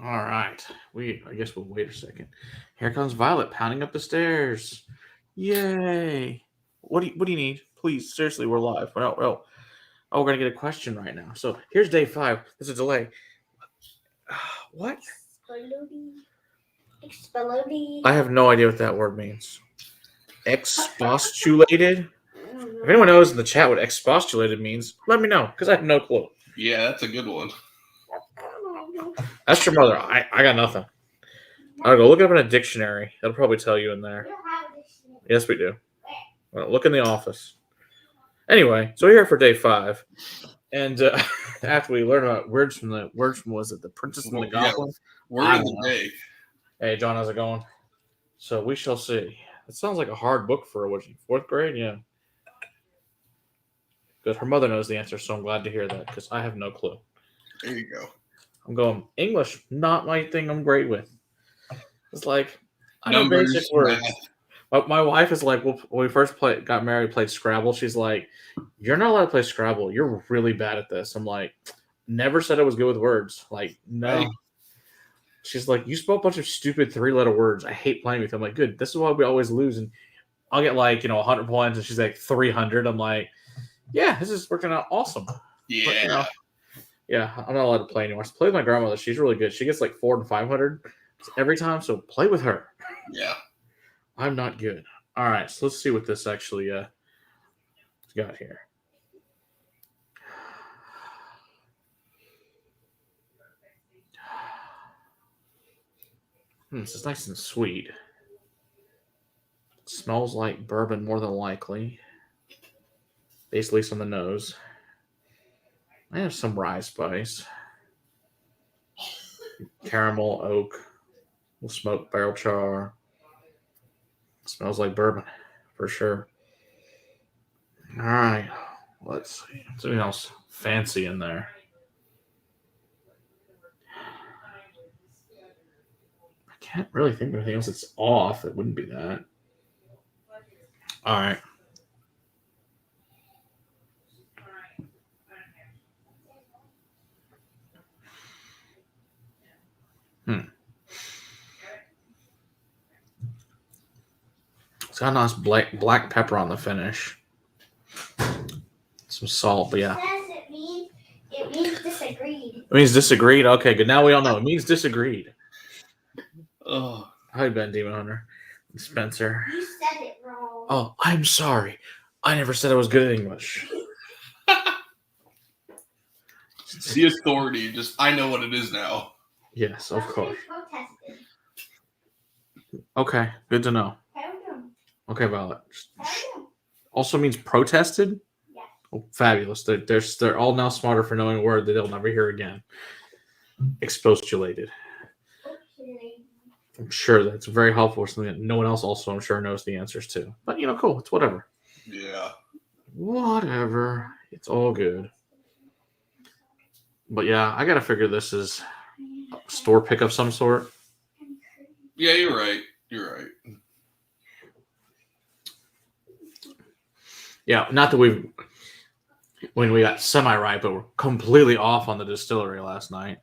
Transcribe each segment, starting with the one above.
All right. I guess we'll wait a second. Here comes Violet pounding up the stairs. Yay! What do you need? Please, seriously, we're live. Oh, we're gonna get a question right now. So here's day 5. There's a delay. What? Exploding. Exploding. I have no idea what that word means. Expostulated? If anyone knows in the chat what expostulated means, let me know, because I have no clue. Yeah, that's a good one. Ask your mother. I got nothing. I'll go look it up in a dictionary. That'll probably tell you in there. Yes, we do. Well, look in the office. Anyway, so we're here for day 5, and after we learn about words from was it the Princess and the Goblin? Word of the day. Hey, John, how's it going? So we shall see. It sounds like a hard book for what? 4th grade? Yeah. Good. Her mother knows the answer, so I'm glad to hear that because I have no clue. There you go. I'm going English, not my thing. I'm great with. It's like I know Numbers, basic words. math. My wife is like, well, when we first got married, played Scrabble. She's like, "You're not allowed to play Scrabble. You're really bad at this." I'm like, "Never said I was good with words." Like, no. Right. She's like, "You spell a bunch of stupid 3-letter words. I hate playing with you." I'm like, "Good. This is why we always lose." And I'll get 100 points, and she's like 300. I'm like, "Yeah, this is working out awesome." Yeah. But, yeah, I'm not allowed to play anymore. So play with my grandmother. She's really good. She gets like 400 and 500 every time. So play with her. Yeah. I'm not good. All right, so let's see what this actually got here. This is nice and sweet. It smells like bourbon more than likely. Basically, on the nose. I have some rye spice. Caramel, oak, smoked barrel char. It smells like bourbon, for sure. All right, let's see. Something else fancy in there. I can't really think of anything else that's off. It wouldn't be that. All right. It's got a nice black pepper on the finish. Some salt, but yeah. It means disagreed. It means disagreed? Okay, good. Now we all know. It means disagreed. Oh. Hi, Ben Demon Hunter. Spencer. You said it wrong. Oh, I'm sorry. I never said I was good at English. The authority. Just, I know what it is now. Yes, of course. Okay, good to know. Okay, Violet. Also means protested? Yes. Oh, fabulous. They're all now smarter for knowing a word that they'll never hear again. Expostulated. I'm sure that's very helpful. Something that no one else also, I'm sure, knows the answers to. But, cool. It's whatever. Yeah. Whatever. It's all good. But, yeah, I got to figure this is a store pick of some sort. Yeah, you're right. You're right. Yeah, not that we got semi-right, but we're completely off on the distillery last night.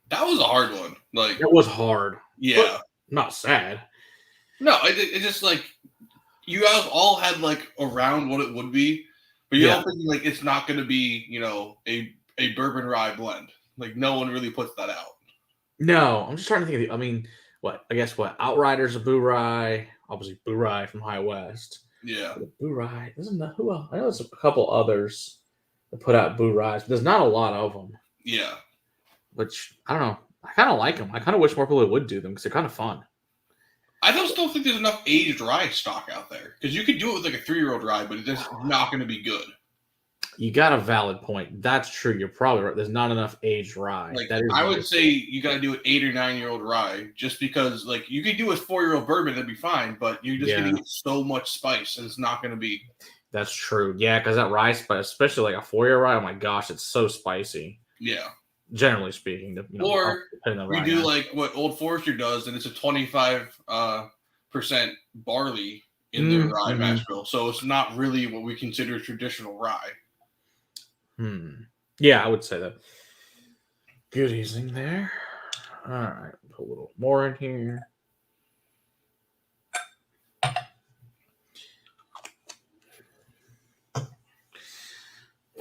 That was a hard one. Like, it was hard. Yeah. Not sad. No, it just like you guys all had like around what it would be, but you're all thinking like it's not going to be a bourbon rye blend. Like no one really puts that out. No, I'm just trying to think of I guess Outriders of Boo Rye, obviously Boo Rye from High West. Yeah. Boo Rye. Who else? I know there's a couple others that put out Boo Ryes, but there's not a lot of them. Yeah. Which, I don't know. I kind of like them. I kind of wish more people would do them because they're kind of fun. I don't still think there's enough aged rye stock out there. Because you could do it with like a 3-year-old rye, but it's just not going to be good. You got a valid point. That's true. You're probably right. There's not enough aged rye. Like, I would say you got to do an 8 or 9-year-old rye just because like you could do a 4-year-old bourbon, that'd be fine, but you're just going to get so much spice and it's not going to be. That's true. Yeah, because that rye spice, especially like a 4-year rye, oh my gosh, it's so spicy. Yeah. Generally speaking. Or you do like what Old Forester does, and it's a 25% barley in their rye mash bill. So it's not really what we consider traditional rye. Yeah, I would say that. Good evening there. All right, put a little more in here.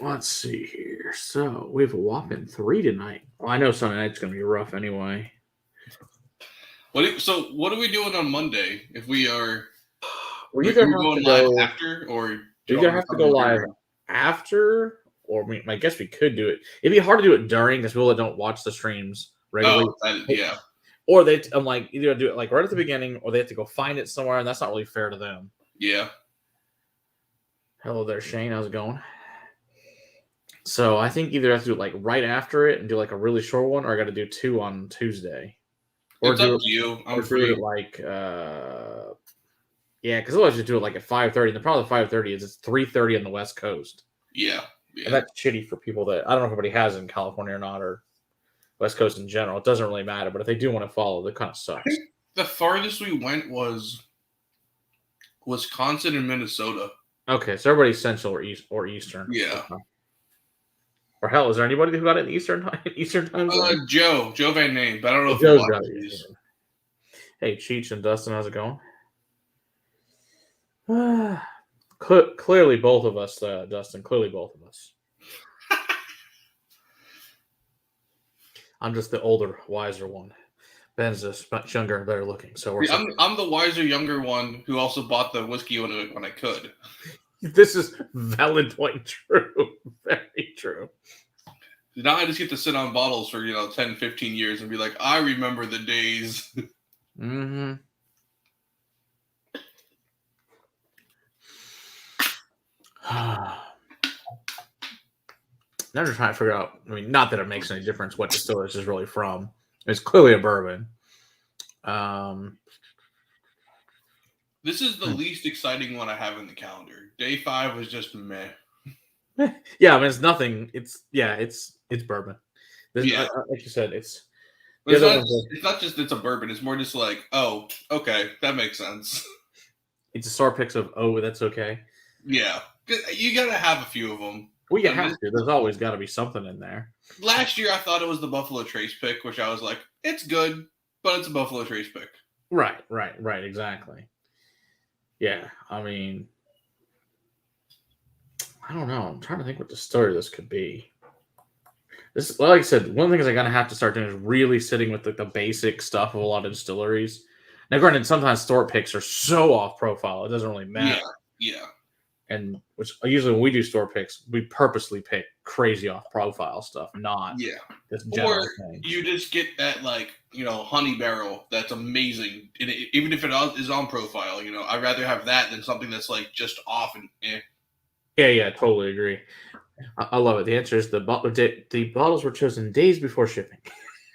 Let's see here. So we have a whopping 3 tonight. Well, I know Sunday night's going to be rough anyway. So what are we doing on Monday? If we are, We are either we have going to live go, after, or we either have to go live after, or I guess we could do it. It'd be hard to do it during because people that don't watch the streams regularly. Yeah. Or I'm like, either do it like right at the beginning, or they have to go find it somewhere, and that's not really fair to them. Yeah. Hello there, Shane. How's it going? So I think either I have to do it like right after it and do like a really short one, or I got to do 2 on Tuesday. Or It's do up to you. I'm or free. do it like yeah, because otherwise you do it like at 5:30. And the problem with 5:30 is it's 3:30 on the West Coast. Yeah. And that's shitty for people that I don't know if everybody has in California or not, or West Coast in general. It doesn't really matter, but if they do want to follow, that kind of sucks. The farthest we went was Wisconsin and Minnesota. Okay, so everybody's Central or Eastern. Yeah. Okay. Or hell, is there anybody who got it in Eastern time zone? Joe Van Name, but I don't know if Joe's he got watches. it. Hey, Cheech and Dustin, how's it going? Clearly, both of us, Dustin. Clearly, both of us. I'm just the older, wiser one. Ben's just much younger, better looking. So I'm the wiser, younger one who also bought the whiskey when I could. This is valid point. True. Very true. Now I just get to sit on bottles for 10, 15 years and be like, I remember the days. Mm-hmm. Now I'm just trying to figure out. I mean, not that it makes any difference what distiller this is really from. It's clearly a bourbon. This is the least exciting one I have in the calendar. Day 5 was just meh. Yeah, I mean it's nothing. It's bourbon. Yeah. Like you said, it's not just it's a bourbon. It's more just like, oh, okay, that makes sense. It's a star picks of that's okay. Yeah, you gotta have a few of them. Well, you have to. There's always got to be something in there. Last year, I thought it was the Buffalo Trace pick, which I was like, it's good, but it's a Buffalo Trace pick. Right, exactly. Yeah, I mean, I don't know. I'm trying to think what the story of this could be. This, like I said, one of the things I'm gonna have to start doing is really sitting with the basic stuff of a lot of distilleries. Now, granted, sometimes store picks are so off profile, it doesn't really matter. Yeah. And which usually when we do store picks, we purposely pick crazy off profile stuff, not just general things. You just get that honey barrel that's amazing, and even if it is on profile, I'd rather have that than something that's like just off and eh. Yeah, totally agree. I love it. The answer is the bottles were chosen days before shipping.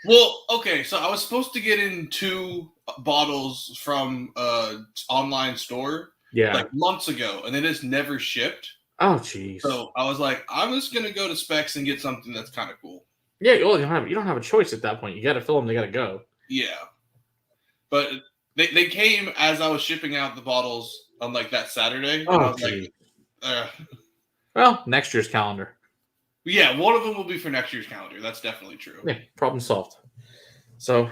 Well, okay, so I was supposed to get in 2 bottles from online store. Yeah. Like months ago, and they just never shipped. Oh, jeez. So I was like, I'm just gonna go to Specs and get something that's kind of cool. Yeah, you don't have a choice at that point. You got to fill them. They got to go. Yeah, but they came as I was shipping out the bottles on like that Saturday. Oh, and I was like, well, next year's calendar. Yeah, one of them will be for next year's calendar. That's definitely true. Yeah, problem solved. So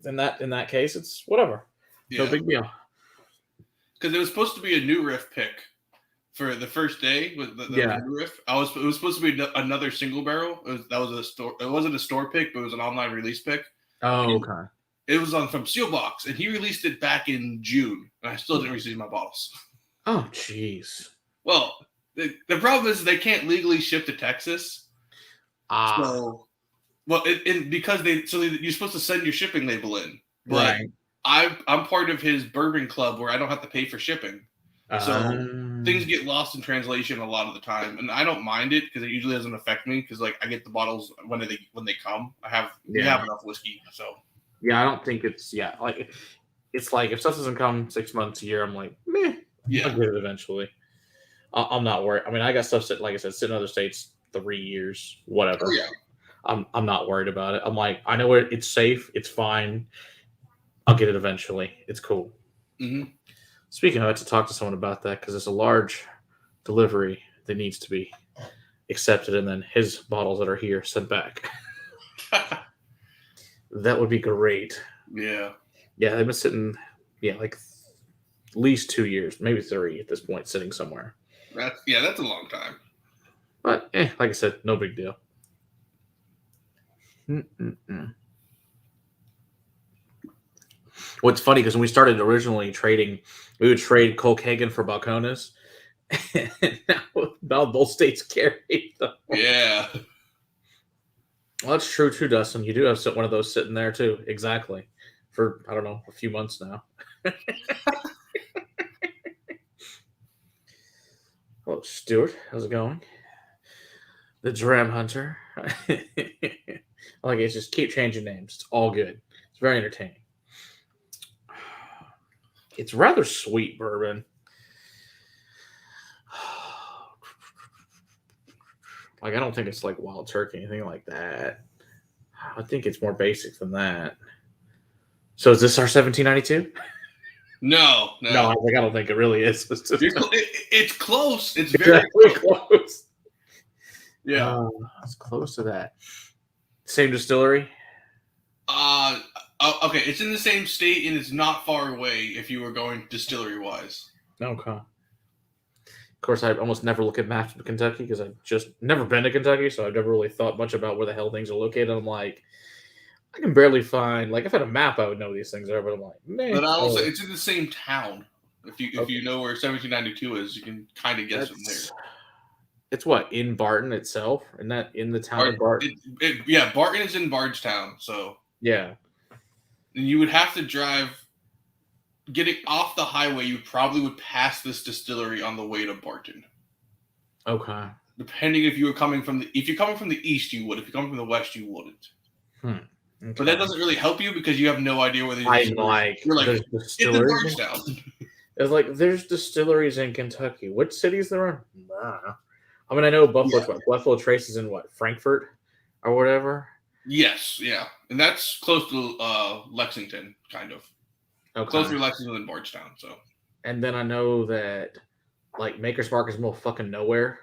in that case, it's whatever. No big deal. Because it was supposed to be a new riff pick for the first day with the new riff. It was supposed to be another single barrel. It wasn't a store pick, but it was an online release pick. Oh, okay. It was from Sealbox, and he released it back in June, and I still didn't receive my bottles. Oh, jeez. Well, the problem is they can't legally ship to Texas. So, because you're supposed to send your shipping label in, but right. I'm part of his bourbon club where I don't have to pay for shipping. So things get lost in translation a lot of the time, and I don't mind it because it usually doesn't affect me because I get the bottles when they come. We have enough whiskey, so I don't think it's it's like if stuff doesn't come 6 months a year, I'm like meh. Yeah, I'll get it eventually. I'm not worried. I mean, I got stuff like I said, sitting in other states 3 years, whatever. Oh, yeah. I'm not worried about it. I'm like, I know where it's safe, it's fine. I'll get it eventually. It's cool. Mm-hmm. Speaking of, I had to talk to someone about that because it's a large delivery that needs to be accepted, and then his bottles that are here sent back. That would be great. Yeah. Yeah, they've been sitting, like at least 2 years, maybe 3 at this point, sitting somewhere. That's a long time. But like I said, no big deal. Mm-mm-mm. What's funny because when we started originally trading, we would trade Cole Kagan for Balcones. And now both states carry them. Yeah. Well, that's true too, Dustin. You do have one of those sitting there too. Exactly. For I don't know, a few months now. Hello, Stuart. How's it going? The Dram Hunter. Like it's just keep changing names. It's all good. It's very entertaining. It's rather sweet bourbon. Like I don't think it's like Wild Turkey, anything like that. I think it's more basic than that. So is this our 1792? No. I don't think it really is. It's close. It's very close. Yeah. It's close to that. Same distillery? Okay, it's in the same state and it's not far away if you were going distillery-wise. Okay. Of course, I almost never look at maps of Kentucky because I've just never been to Kentucky, so I've never really thought much about where the hell things are located. I'm like, I can barely find, like, if I had a map, I would know these things are, but I'm like, man. But also, it's in the same town. If you know where 1792 is, you can kind of guess from there. It's what, in Barton itself? Isn't that in the town of Barton? Barton is in Bardstown, so. Yeah. And you would have to drive, getting off the highway, you probably would pass this distillery on the way to Barton. Okay. Depending if you were coming from if you're coming from the east, you would. If you're coming from the west, you wouldn't. Okay. But that doesn't really help you because you have no idea where you're like, it's in Bardstown. It's like, there's distilleries in Kentucky. Which cities there are? Nah. I mean, I know Buffalo Trace is in what, Frankfurt or whatever? Yes, yeah. And that's close to Lexington, kind of. Okay. Closer to Lexington than Bardstown, so. And then I know that, like, Maker's Mark is more fucking nowhere,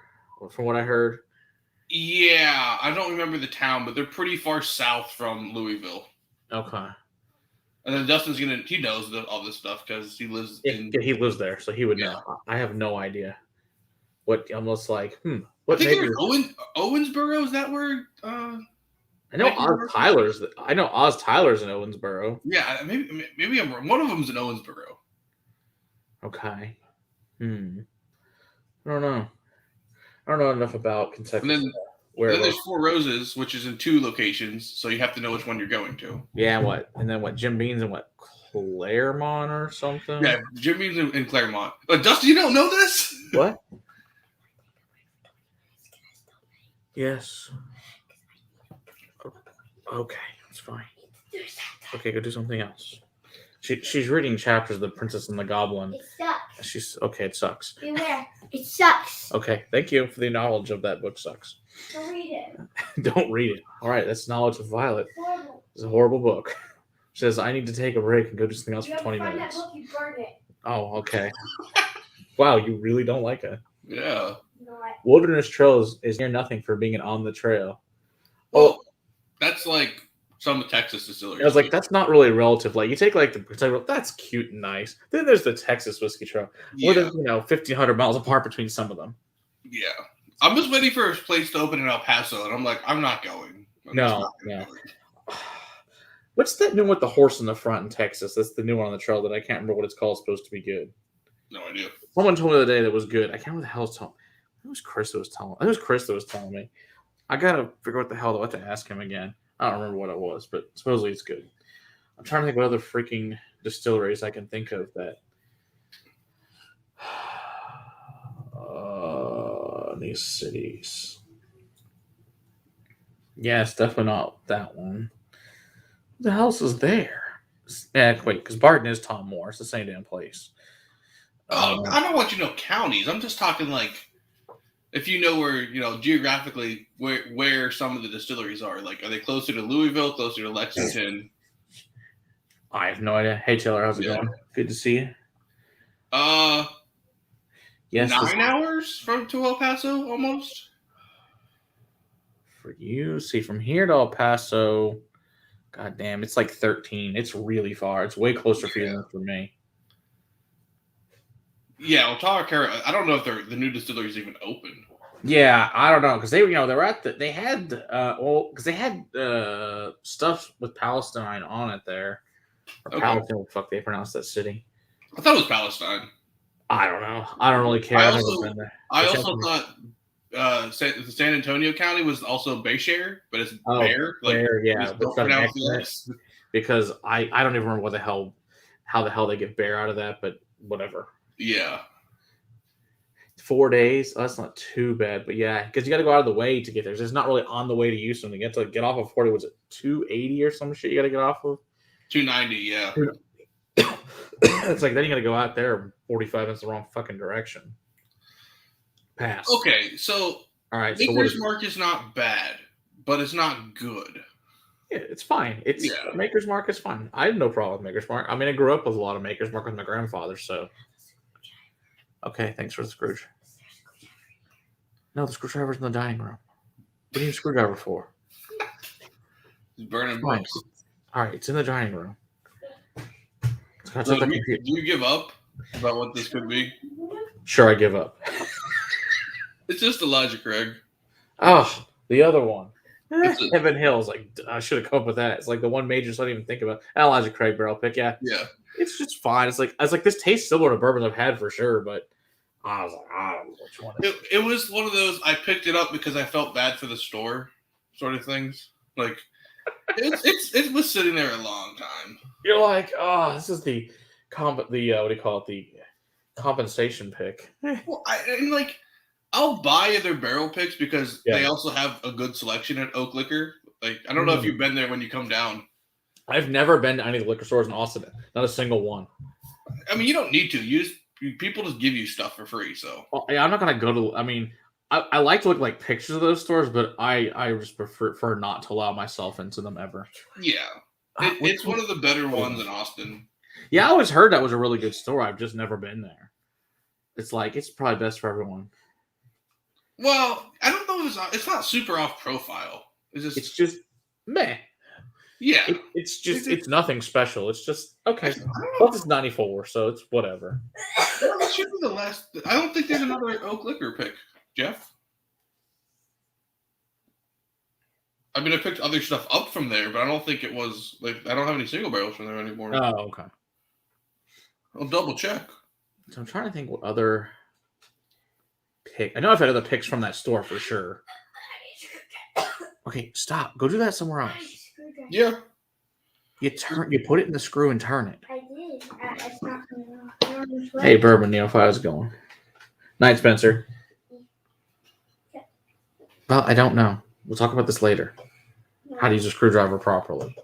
from what I heard. Yeah, I don't remember the town, but they're pretty far south from Louisville. Okay. And then Dustin's he knows all this stuff because he lives he lives there, so he would know. I have no idea. Almost like, what I think Owensboro, is that where I know Oz Tyler's in Owensboro. Yeah, maybe I'm wrong. One of them's in Owensboro. Okay. I don't know. I don't know enough about Kentucky. And then there's Four Roses, which is in 2 locations, so you have to know which one you're going to. Yeah, what? And then what? Jim Beam's in what? Claremont or something? Yeah, Jim Beam's in Claremont. Dustin, you don't know this? What? Yes. Okay, that's fine. Okay, go do something else. She's reading chapters of The Princess and the Goblin. It sucks. It sucks. Beware. It sucks. Okay, thank you for the knowledge of that book sucks. Don't read it. Don't read it. All right, that's knowledge of Violet. Horrible. It's a horrible book. She says, I need to take a break and go do something else for 20 find minutes. That book, you burn it. Oh, okay. Wow, you really don't like it. Yeah. Wilderness Trail is near nothing for being an on the trail. Well, that's like some of Texas distilleries. I was like, that's not really relative. Like, you take like that's cute and nice. Then there's the Texas Whiskey Trail. Yeah. Where there's 1,500 miles apart between some of them. Yeah. I'm just waiting for a place to open in El Paso, and I'm like, I'm not going. No. What's that new one with the horse in the front in Texas? That's the new one on the trail that I can't remember what it's called. It's supposed to be good. No idea. Someone told me the other day that was good. I can't remember what the hell it's telling. It was Chris that was telling me. I gotta figure out what the hell to ask him again. I don't remember what it was, but supposedly it's good. I'm trying to think what other freaking distilleries I can think of that. These cities. Yeah, it's definitely not that one. What the hell is there? Yeah, wait, because Barton is Tom Moore. It's the same damn place. I don't want you to know counties. I'm just talking like if you know where, geographically where some of the distilleries are. Like, are they closer to Louisville, closer to Lexington? I have no idea. Hey, Taylor, how's it going? Good to see you. Yes, 9 hours to El Paso, almost. For you, see, from here to El Paso, God damn, it's like 13. It's really far. It's way closer for you Yeah. than for me. Yeah, well, Tarakara, I don't know if the new distillery is even open. Yeah, I don't know because they were at they had because they had stuff with Palestine on it there. Or Okay. Palestine, what the fuck they pronounce that city? I thought it was Palestine. I don't know. I don't really care. I've never been there. I It's also definitely- thought San Antonio County was also Bayshare, but it's Oh, Bear. Like, there, yeah, just it's don't got an pronounce X in the it. X. Because I don't even remember how the hell they get bear out of that, but whatever. Yeah. 4 days, that's not too bad, but yeah, because you got to go out of the way to get there. It's not really on the way to Houston. You get to get off of 40. Was it 280 or some shit? You got to get off of 290, yeah. It's like then you got to go out there 45 minutes the wrong fucking direction. Pass. Okay, so All right. So what Maker's is, Mark is not bad, but it's not good. yeah, it's fine. It's Yeah. Maker's Mark is fine. I had no problem with Maker's Mark. I mean, I grew up with a lot of Maker's Mark with my grandfather, so. Okay, thanks for the Scrooge. No, the screwdriver's in the dining room. What do you need a screwdriver for? It's burning Fine. books. All right, it's in the dining room. So do you give up about what this could be? Sure, I give up. It's just Elijah Craig. Oh, the other one. That's it. Heaven Hills. Like, I should have come up with that. It's like the one major so I didn't even think about. Elijah Craig barrel pick, yeah. Yeah. It's just fine. It's like this tastes similar to bourbons I've had for sure, but I was like, I don't know which one. It was one of those, I picked it up because I felt bad for the store sort of things. Like, it was sitting there a long time. You're like, oh, this is the what do you call it? The compensation pick. Well, I'll buy their barrel picks because Yeah. they also have a good selection at Oak Liquor. Like, I don't know if you've been there when you come down. I've never been to any of the liquor stores in Austin. Not a single one. I mean, you don't need to. People just give you stuff for free. So Well, yeah, I'm not gonna go to. I mean, I like to look like pictures of those stores, but I just prefer not to allow myself into them ever. yeah, it's one of the better ones in Austin. Yeah, I always heard that was a really good store. I've just never been there. It's like it's probably best for everyone. Well, I don't know. It's not super off profile. It's just meh. Yeah. It's nothing special. It's just okay. Plus it's 94, so it's whatever. That should be the last. I don't think there's another Oak Liquor pick, Jeff. I mean, I picked other stuff up from there, but I don't think it was like I don't have any single barrels from there anymore. Oh, okay. I'll double check. So I'm trying to think what other pick. I know I've had other picks from that store for sure. Okay, stop. Go do that somewhere else. Yeah. You put it in the screw and turn it. I did. It's not coming off. Hey, Bourbon Neo, how's it going? Night, Spencer. Well, I don't know. We'll talk about this later. How to use a screwdriver properly.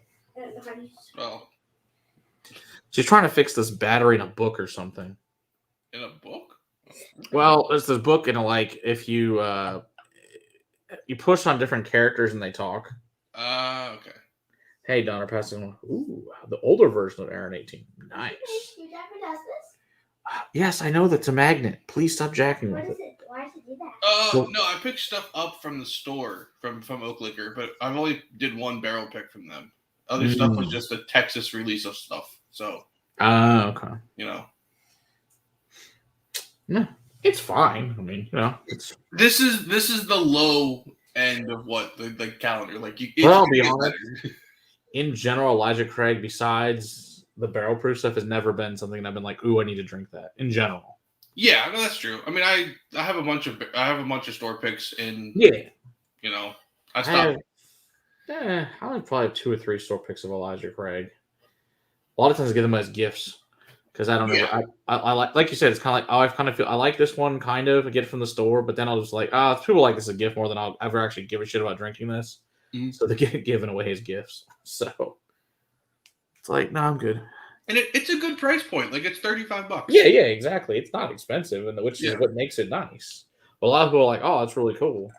Oh, She's trying to fix this battery in a book or something. in a book? Well, there's this book and like if you you push on different characters and they talk. Okay. Hey, Donna, passing. Ooh, the older version of Aaron 18. Nice. Yes, I know that's a magnet. Please stop jacking with it. Why does it do that? No, I picked stuff up from the store from Oak Liquor, but I've only did one barrel pick from them. Other stuff was just a Texas release of stuff. So, Okay. you know, No, it's fine. I mean, you know, it's. this is the low end of what the calendar like. Well, I'll be honest. In general, Elijah Craig, besides the barrel proof stuff, has never been something I've been like, ooh, I need to drink that. In general. Yeah, no, that's true. I mean, I have a bunch of store picks in. Yeah. You know, I stopped. I like probably have 2 or 3 store picks of Elijah Craig. A lot of times I get them as gifts because I don't know. Yeah. I like you said, it's kind of like, I like this one kind of, I get it from the store, but then I'll just like, people like this as a gift more than I'll ever actually give a shit about drinking this. Mm-hmm. So they get given away as gifts. So it's like, no, I'm good. And it's a good price point. Like it's $35. Yeah, exactly. It's not expensive, and which is what makes it nice. But a lot of people are like, oh, that's really cool.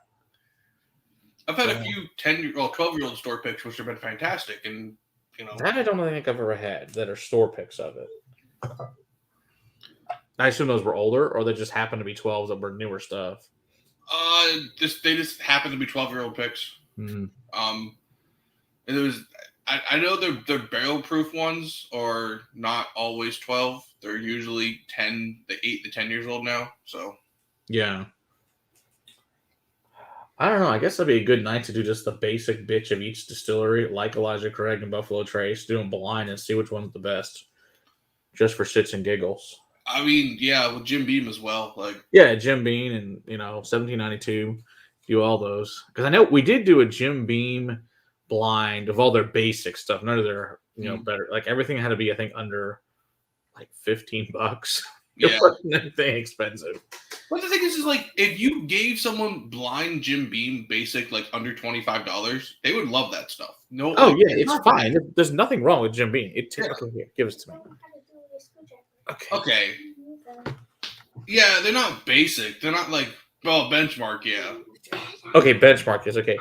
I've had a few 12-year-old store picks, which have been fantastic, and you know, that I don't think I've ever had that are store picks of it. I assume those were older, or they just happened to be 12s that were newer stuff. they just happened to be 12-year-old picks. Mm-hmm. And I know they're barrel proof ones are not always 12. They're usually 10, the 8 to 10 years old now. So Yeah. I don't know. I guess that'd be a good night to do just the basic bitch of each distillery, like Elijah Craig and Buffalo Trace, do them blind and see which one's the best, just for shits and giggles. I mean, yeah, with Jim Beam as well. Like, Yeah, Jim Beam and 1792, do all those because I know we did do a Jim Beam blind of all their basic stuff. None of their better. Like everything had to be I think under like $15. It yeah. wasn't anything expensive. But the thing is like if you gave someone blind Jim Beam basic like under $25, they would love that stuff. No. Oh like, yeah, it's fine. There's nothing wrong with Jim Beam. Okay, here, give it to me. Okay. Yeah, they're not basic. They're not like benchmark. Yeah. Okay, benchmark is okay.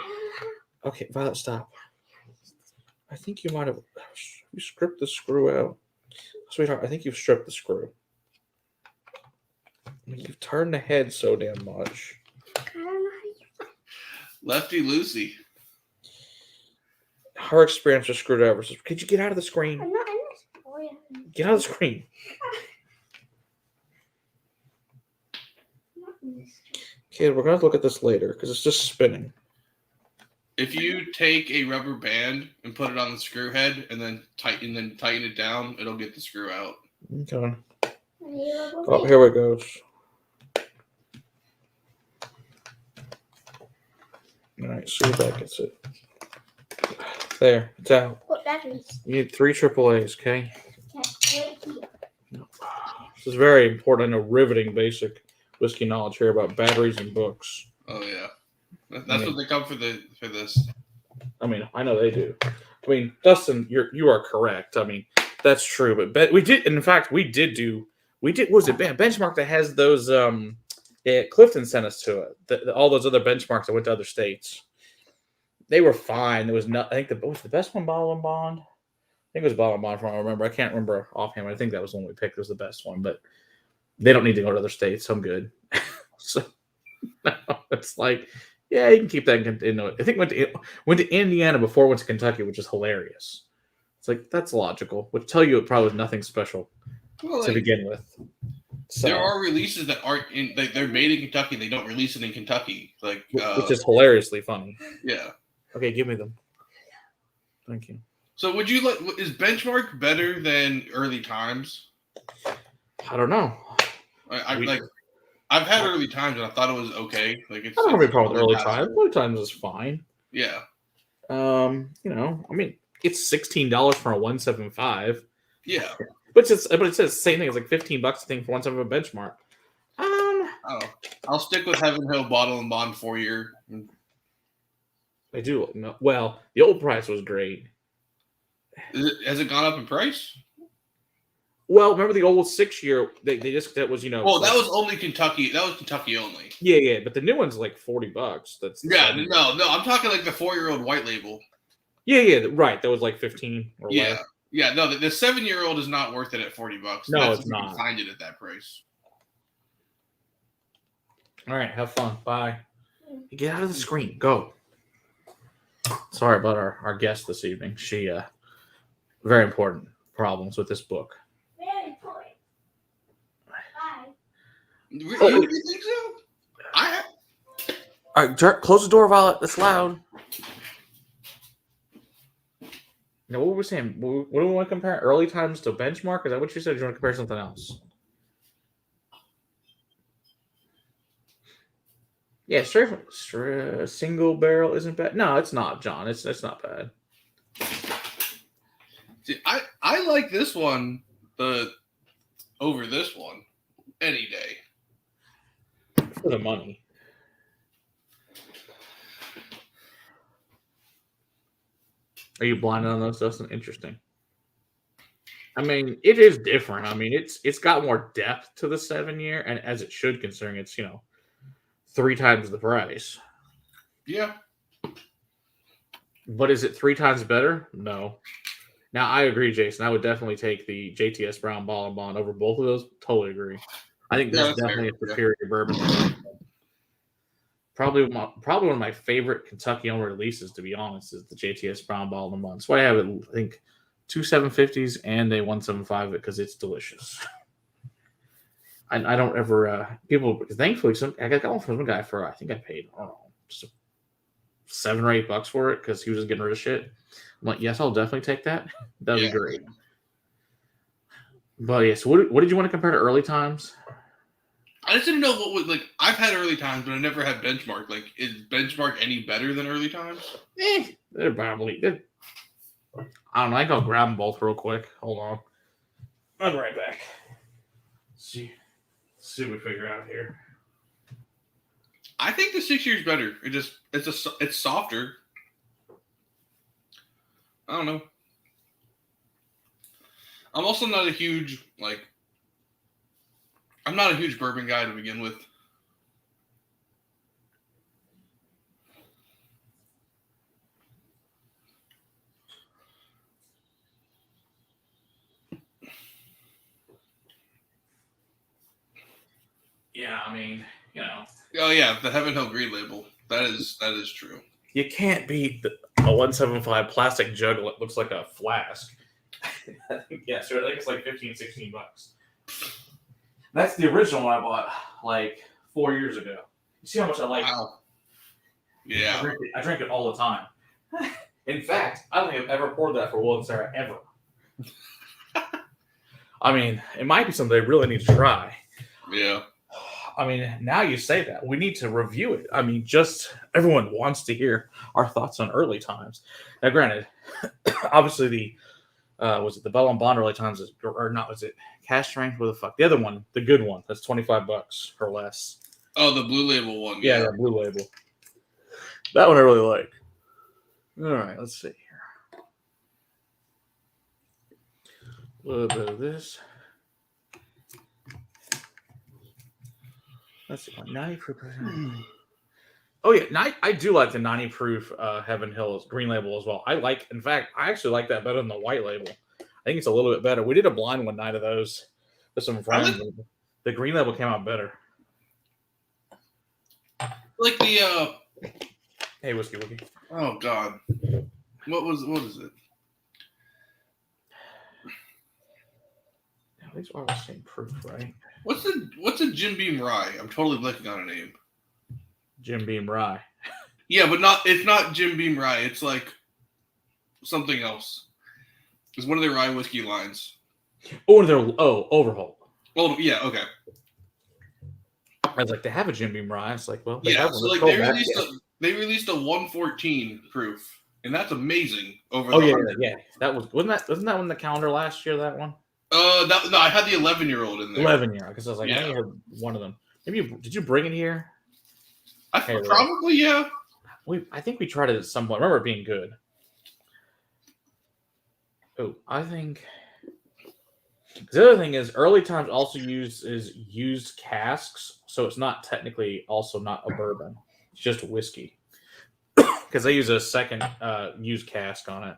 Okay, Violet, stop. I think you might have you stripped the screw out, sweetheart. I think you've stripped the screw. You've turned the head so damn much. Lefty Lucy. Her experience with screwdrivers. Could you get out of the screen? I'm not in this. Oh, yeah. Get out of the screen. Kid, we're going to look at this later because it's just spinning. If you take a rubber band and put it on the screw head and then tighten it down, it'll get the screw out. Okay. Oh, here it goes. All right, see if that gets it. There, it's out. What batteries? You need 3 AAAs, okay? Okay. This is very important. I know riveting basic whiskey knowledge here about batteries and books. Oh yeah, that's what they come for this. I mean, I know they do. I mean, Dustin, you are correct. I mean, that's true. But we did, in fact, we did. What was it Benchmark that has those? Clifton sent us to it. All those other benchmarks that went to other states, they were fine. There was not. I think was the best one Bottle and Bond. I think it was Bottle and Bond. From what I remember, I can't remember offhand. I think that was the one we picked. Was the best one, but they don't need to go to other states. So I'm good. So no, it's like, yeah, you can keep that in. I think went to Indiana before it went to Kentucky, which is hilarious. It's like that's logical. Which tell you it probably was nothing special to begin with. So, there are releases that aren't in. They're made in Kentucky. They don't release it in Kentucky. Like which is hilariously funny. Yeah. Okay, give me them. Thank you. So, would you like? Is Benchmark better than Early Times? I don't know. I've had Early Times and I thought it was okay. Like it's. I don't have any problem with Early Times. Early Times is fine. Yeah. I mean, it's $16 for a 175. Yeah. But it says the same thing. It's like $15 I think for 175 benchmark. I'll stick with Heaven Hill Bottle and Bond 4-year. They do. Well, the old price was great. Has it gone up in price? Well, remember the old 6-year? That was Well, that was only Kentucky. That was Kentucky only. Yeah. But the new one's like $40. That's no. I'm talking like the 4-year-old white label. Yeah, right. That was like 15 or less. Yeah. No, the 7-year-old is not worth it at $40. No, it's not. You can find it at that price. All right, have fun. Bye. Get out of the screen. Go. Sorry about our guest this evening. She very important problems with this book. Very important. Bye. You think so? All right, close the door, Violet. That's loud. Now, what were we saying? What do we want to compare? Early Times to Benchmark? Is that what you said? Or do you want to compare something else? Yeah, straight single barrel isn't bad. No, it's not, John. It's not bad. See, I like this one over this one any day. For the money. Are you blinded on those, Dustin? Interesting. I mean, it is different. I mean, it's got more depth to the 7-year, and as it should, considering it's 3 times the price. Yeah. But is it 3 times better? No. Now, I agree, Jason. I would definitely take the JTS Brown Ball and Bond over both of those. Totally agree. I think that's definitely a superior bourbon. probably one of my favorite Kentucky only releases, to be honest, is the JTS Brown Ball of the Month. That's why I have, I think, 2 750s and a 175 because it's delicious. I don't ever people. Thankfully, I got one from some guy for I think I paid I don't know just $7 or $8 for it because he was just getting rid of shit. I'm like, yes, I'll definitely take that. That'd be great. But yeah, so what did you want to compare to early times? I just didn't know what was like. I've had early times, but I never had benchmark. Like, is benchmark any better than early times? They're probably. I don't know. I can go grab them both real quick. Hold on. I'll be right back. See what we figure out here. I think the 6 years better. It's softer. I don't know. I'm also not a huge I'm not a huge bourbon guy to begin with. Yeah, I mean, Oh yeah, the Heaven Hill Green label. That is true. You can't beat a 175 plastic jug that looks like a flask. Yeah, so I think it's like $15-16. That's the original one I bought like 4 years ago. You see how much I like it? Wow. Yeah. I drink it all the time. In fact, I don't think I've ever poured that for Will and Sarah ever. I mean, it might be something they really need to try. Yeah. I mean, now you say that, we need to review it. I mean, just everyone wants to hear our thoughts on early times. Now, granted, obviously the was it the Bell and Bond early times or not? Was it Cash Strength? What the fuck? The other one, the good one, that's $25 or less. Oh, the blue label one. Yeah, the blue label. That one I really like. All right, let's see here. A little bit of this. Let's see, 90 proof. Oh yeah, I do like the 90 proof Heaven Hills green label as well. In fact, I actually like that better than the white label. I think it's a little bit better. We did a blind one night of those with some friends. Really? The green label came out better. Like the Hey, Whiskey Wookie. Oh God, what is it? These are the same proof, right? What's a Jim Beam Rye? I'm totally blanking on a name. Jim Beam Rye. Yeah, but it's not Jim Beam Rye. It's like something else. It's one of their rye whiskey lines. Overhaul. Oh yeah, okay. I was like, they have a Jim Beam Rye. It's like, well, they yeah. have So like they released a 114 proof, and that's amazing. Yeah. Wasn't that one the calendar last year? That one. No, I had the 11-year-old in there. 11-year, because I was like, I only had one of them. Did you bring it here? Probably, yeah. I think we tried it at some point. I remember it being good. Oh, I think the other thing is early times also uses used casks, so it's not technically also not a bourbon. It's just whiskey because they use a second used cask on it.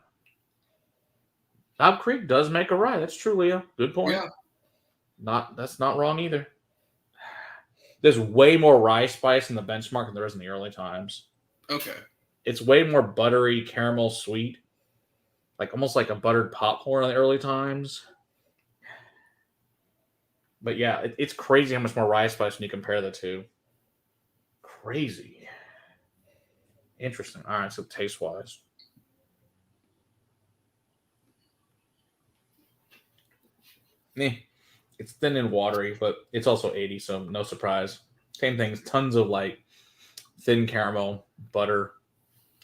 Knob Creek does make a rye. That's true, Leo. Good point. Yeah. That's not wrong either. There's way more rye spice in the benchmark than there is in the early times. Okay. It's way more buttery, caramel sweet. Like almost like a buttered popcorn in the early times. But yeah, it's crazy how much more rye spice when you compare the two. Crazy. Interesting. All right, so taste-wise. It's thin and watery, but it's also 80, so no surprise. Same things, tons of like thin caramel, butter.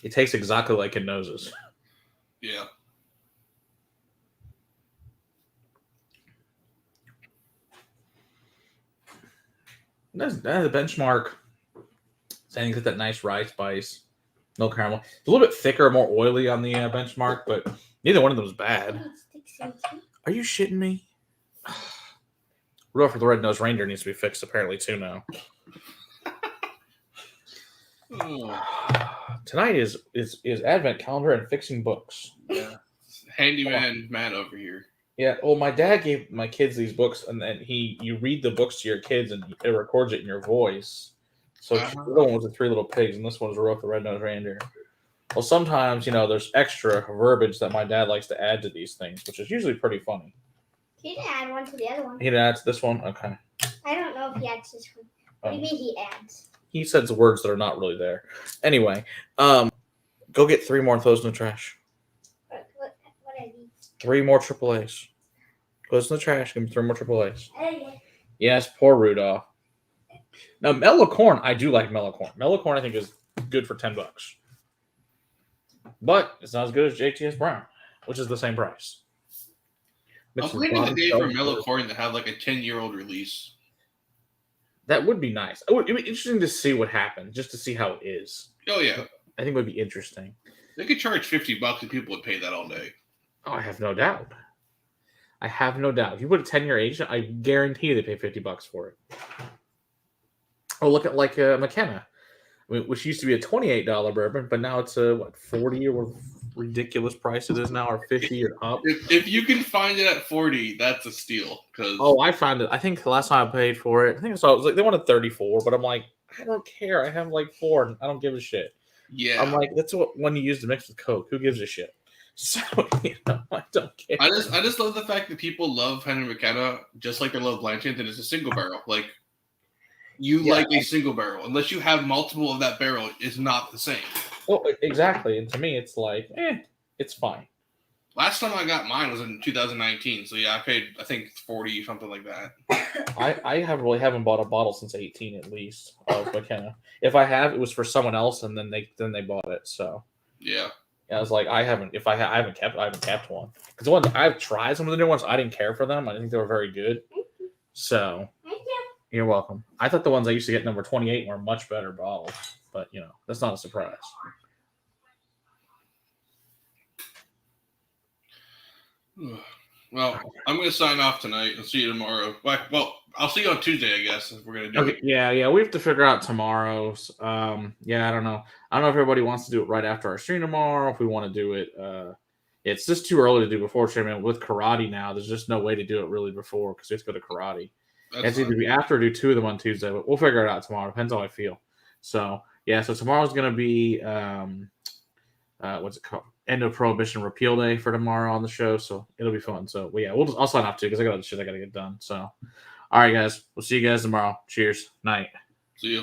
It tastes exactly like it noses. Yeah. That's the benchmark. Saying that nice rye spice, no caramel. It's a little bit thicker, more oily on the benchmark, but neither one of them is bad. Are you shitting me? Rudolph the Red-Nosed Reindeer needs to be fixed apparently too now. Tonight is Advent calendar and fixing books. Yeah, handyman Matt over here. Yeah, well, my dad gave my kids these books, and then you read the books to your kids, and it records it in your voice. So the other one was the Three Little Pigs, and this one's Rudolph the Red-Nosed Reindeer. Well, sometimes, there's extra verbiage that my dad likes to add to these things, which is usually pretty funny. He didn't add one to the other one. He adds this one? Okay. I don't know if he adds this one. What do you mean he adds? He says words that are not really there. Anyway, go get 3 more and throw those in the trash. What I need? 3 more AAAs. Goes in the trash. Give me 3 more AAAs. Okay. Yes, poor Rudolph. Now, mellow corn, I do like mellow corn. Mellow corn, I think, is good for $10. But it's not as good as JTS Brown, which is the same price. I'm waiting a day for mellow corn to have like a 10-year-old release. That would be nice. It would be interesting to see what happens, just to see how it is. Oh, yeah. I think it would be interesting. They could charge $50 and people would pay that all day. Oh, I have no doubt. If you put a 10-year age, I guarantee they pay $50 for it. Oh, look at like McKenna, which used to be a $28 bourbon, but now it's a 40 or ridiculous price it is now, or 50 or up. If you can find it at 40, that's a steal. I found it. I think the last time I paid for it, I think I saw it was like they wanted 34, but I'm like, I don't care. I have like 4, and I don't give a shit. Yeah, I'm like, that's what when you use to mix with Coke. Who gives a shit? So I don't care. I just love the fact that people love Henry McKenna just like they love Blanchard, and it's a single barrel. Like like a single barrel, unless you have multiple of that barrel, it's not the same. Well, exactly, and to me, it's like, it's fine. Last time I got mine was in 2019, so yeah, I paid I think 40 something like that. I haven't bought a bottle since 18 at least of McKenna. If I have, it was for someone else, and then they bought it. So yeah. I was like, I haven't kept one because the ones I've tried some of the new ones, I didn't care for them. I didn't think they were very good. So you're welcome. I thought the ones I used to get number 28 were much better bottles, but that's not a surprise. Well, I'm going to sign off tonight. I'll see you tomorrow. Well, I'll see you on Tuesday, I guess, if we're going to do it. Yeah. We have to figure out tomorrow's. I don't know. I don't know if everybody wants to do it right after our stream tomorrow. If we want to do it, it's just too early to do before stream. I mean, with karate now, there's just no way to do it really before because we have to go to karate. It's either be after or do 2 of them on Tuesday, but we'll figure it out tomorrow. Depends how I feel. So so tomorrow's going to be what's it called? End of Prohibition Repeal Day for tomorrow on the show, so it'll be fun. So I'll sign off too because I got other shit I got to get done. So, all right, guys, we'll see you guys tomorrow. Cheers, night. See you.